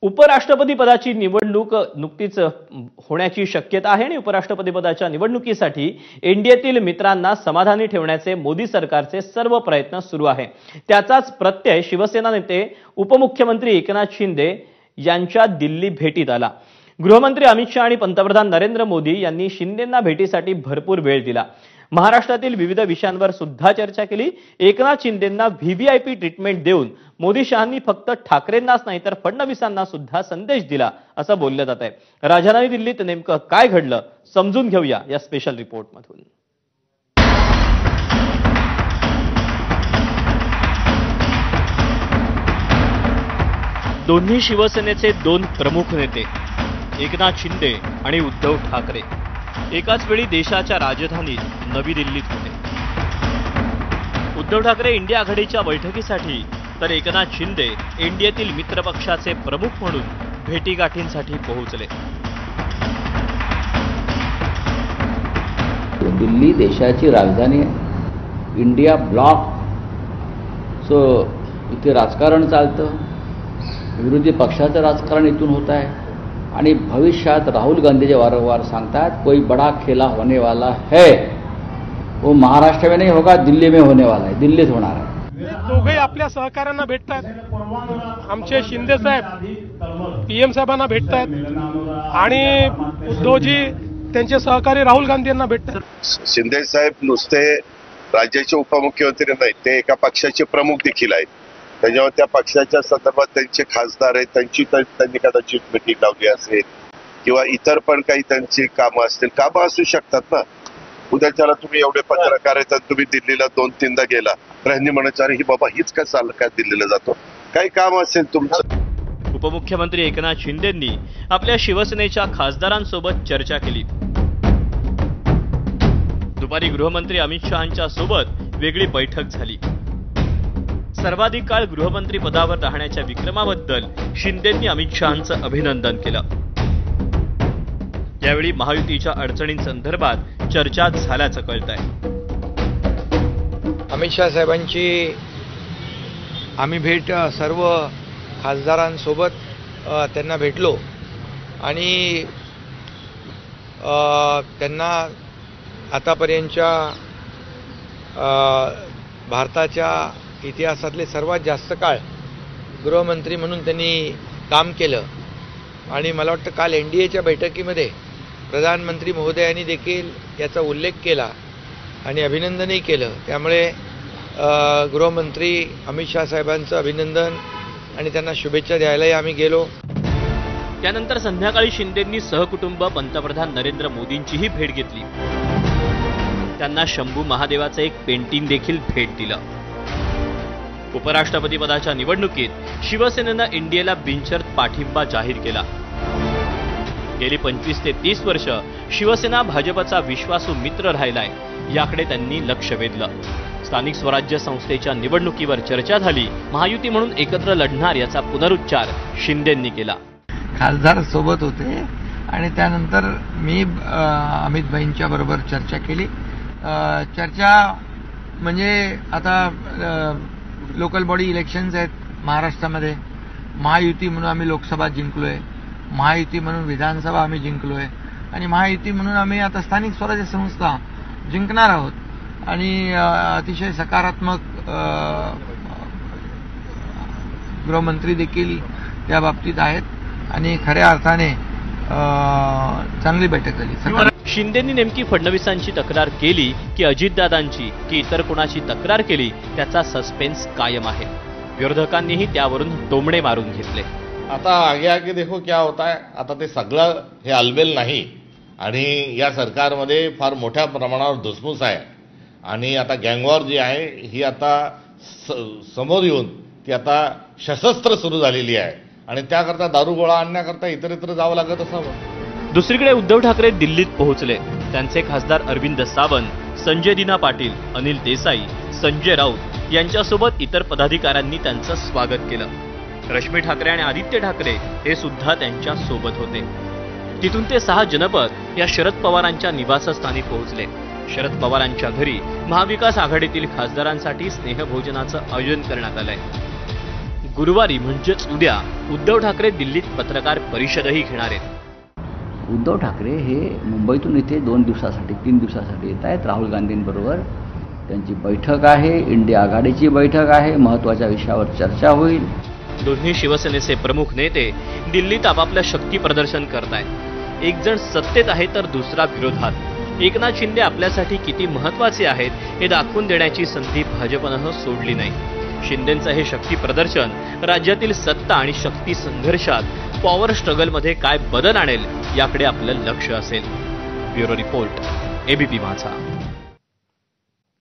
उपराष्ट्रपती पदाची निवडणूक नुकतीच होण्याची शक्यता आहे आणि उपराष्ट्रपती पदाच्या निवडणुकीसाठी एनडीएतील मित्रांना समाधानी ठेवण्याचे मोदी सरकारचे सर्व प्रयत्न सुरू आहे। त्याचाच प्रत्यय शिवसेना नेते उपमुख्यमंत्री एकनाथ शिंदे यांच्या दिल्ली भेटीत आला। गृहमंत्री अमित शहा आणि पंतप्रधान नरेंद्र मोदी यांनी शिंदेंना भेटीसाठी भरपूर वेळ दिला। महाराष्ट्रातील विविध विषयांवर सुद्धा चर्चा केली। एकनाथ शिंदेंना व्हीव्हीआयपी ट्रीटमेंट देऊन मोदी शहांनी फक्त ठाकरेंनाच नाही तर फडणवीसांना सुद्धा संदेश दिला असं बोललं जात आहे। राजधानी दिल्लीत नेमकं काय घडलं समजून घेऊया या स्पेशल रिपोर्टमधून। दोन्ही शिवसेनेचे दोन प्रमुख नेते एकनाथ शिंदे आणि उद्धव ठाकरे एकाच वेळी देशाच्या राजधानीत नवी दिल्लीत होते। उद्धव ठाकरे इंडिया आघाडीच्या बैठकीसाठी तर एकनाथ शिंदे एनडीएतील मित्रपक्षाचे प्रमुख म्हणून भेटीगाठींसाठी पोहोचले। दिल्ली देशाची राजधानी इंडिया ब्लॉक सो इथे राजकारण चालतं, विरोधी पक्षाचं राजकारण इथून होत आहे आणि भविष्यात राहुल गांधी जो वारंवार सांगतात कोई बड़ा खेला होने वाला है वो महाराष्ट्र में नहीं होगा, दिल्ली में होने वाला है, दिल्लीत होणार आहे। दोघे आपल्या सहकाऱ्यांना भेटतात, आमचे शिंदे साहेब पीएम साहेबांना भेटतात आणि उद्धवजी त्यांचे सहकारी राहुल गांधी यांना भेटतात। शिंदे साहेब नुसते राज्याचे उपमुख्यमंत्री नाहीत, ते एका पक्षाचे प्रमुख देखील आहेत। त्याच्यावर त्या पक्षाच्या संदर्भात त्यांचे खासदार आहेत, त्यांनी कदाचित मीटिंग लावली असेल किंवा इतर पण काही त्यांची कामं असतील, कामं असू शकतात ना। उद्याच्याला तुम्ही एवढे पत्रकार आहेत, तुम्ही दिल्लीला 2-3दा गेला तर ह्यांनी म्हणायचं अरे ही बाबा हीच काय चाललं काय दिल्लीला जातो, काही काम असेल तुमचं। उपमुख्यमंत्री एकनाथ शिंदेंनी आपल्या शिवसेनेच्या खासदारांसोबत चर्चा केली। दुपारी गृहमंत्री अमित शहांच्या सोबत वेगळी बैठक झाली। सर्वाधिक काळ गृहमंत्री पदावर राहण्याच्या विक्रमाबद्दल शिंदेंनी अमित शहांचं अभिनंदन केलं। यावेळी महायुतीच्या अडचणींसंदर्भात चर्चा झाल्याचं कळतंय। अमित शहा साहेबांची आम्ही भेट सर्व खासदारांसोबत त्यांना भेटलो आणि त्यांना आतापर्यंतच्या भारताच्या इतिहासातले सर्वात जास्त काळ गृहमंत्री म्हणून त्यांनी काम केलं आणि मला वाटतं काल एनडीएच्या बैठकीमध्ये प्रधानमंत्री महोदयांनी देखील याचा उल्लेख केला आणि अभिनंदनही केलं। त्यामुळे गृहमंत्री अमित शहा साहेबांचं अभिनंदन आणि त्यांना शुभेच्छा द्यायलाही आम्ही गेलो। त्यानंतर संध्याकाळी शिंदेंनी सहकुटुंब पंतप्रधान नरेंद्र मोदींचीही भेट घेतली। त्यांना शंभू महादेवाचं एक पेंटिंग देखील भेट दिलं। उपराष्ट्रपती पदाच्या निवडणुकीत शिवसेनेनं एनडीएला बिनशर्त पाठिंबा जाहीर केला। गेली 25 ते 30 वर्ष शिवसेना भाजपचा विश्वासू मित्र राहिलाय, याकडे त्यांनी लक्ष वेधलं। स्थानिक स्वराज्य संस्थेच्या निवडणुकीवर चर्चा झाली। महायुती म्हणून एकत्र लढणार याचा पुनरुच्चार शिंदेंनी केला। खासदार सोबत होते आणि त्यानंतर मी अमित भाईंच्या बरोबर चर्चा केली। चर्चा म्हणजे आता लोकल बॉडी इलेक्शन्स आहेत महाराष्ट्रामध्ये, महायुती म्हणून आम्ही लोकसभा जिंकलोय, महायुती म्हणून विधानसभा आम्ही जिंकलोय आणि महायुती म्हणून आम्ही आता स्थानिक स्वराज्य संस्था जिंकणार आहोत आणि अतिशय सकारात्मक गृहमंत्री देखील त्या बाबतीत आहेत आणि खऱ्या अर्थाने चांगली बैठक झाली। शिंदेंनी नेमकी फडणवीसांची तक्रार केली की अजितदादांची की इतर कोणाची तक्रार केली त्याचा सस्पेन्स कायम आहे। विरोधकांनीही त्यावरून टोमणे मारून घेतले। आता आगे आगे देखो क्या होता है। आता ते सगळं हे अलबेल नाही आणि या सरकारमध्ये फार मोठ्या प्रमाणावर धुसफूस आहे आणि आता गँगवॉर जी आहे ही आता समोर येऊन ती आता सशस्त्र सुरू झालेली आहे आणि त्याकरता दारुगोळा आणण्याकरता इतर जावं लागत असावं। दुसरीकडे उद्धव ठाकरे दिल्लीत पोहोचले। त्यांचे खासदार अरविंद सावंत, संजय दिना पाटील, अनिल देसाई, संजय राऊत यांच्यासोबत इतर पदाधिकाऱ्यांनी त्यांचं स्वागत केलं। रश्मी ठाकरे आणि आदित्य ठाकरे हे सुद्धा त्यांच्या सोबत होते। तिथून ते 6 जनपद या शरद पवारांच्या निवासस्थानी पोहोचले। शरद पवारांच्या घरी महाविकास आघाडीतील खासदारांसाठी स्नेहभोजनाचं आयोजन करण्यात आलंय। गुरुवारी म्हणजेच उद्या उद्धव ठाकरे दिल्लीत पत्रकार परिषदही घेणार आहेत. उद्धव ठाकरे हे मुंबईतून इथे 2 दिवसासाठी 3 दिवसासाठी येत आहेत. राहुल गांधींबरोबर त्यांची बैठक आहे, इंडिया आघाडीची बैठक आहे, महत्त्वाच्या विषयावर चर्चा होईल. दोन्ही शिवसेनेचे प्रमुख नेते दिल्लीत आपापलं शक्ती प्रदर्शन करतायत. एक जण सत्तेत आहे तर दुसरा विरोधात. एकनाथ शिंदे आपल्यासाठी किती महत्त्वाचे आहेत हे दाखवून देण्याची संधी भाजपनं सोडली नाही. शिंदेंचं हे शक्ती प्रदर्शन राज्यातील सत्ता आणि शक्ती संघर्षात पॉवर स्ट्रगलमध्ये काय बदल आणेल याकडे आपलं लक्ष असेल. ब्युरो रिपोर्ट, एबीपी माझा.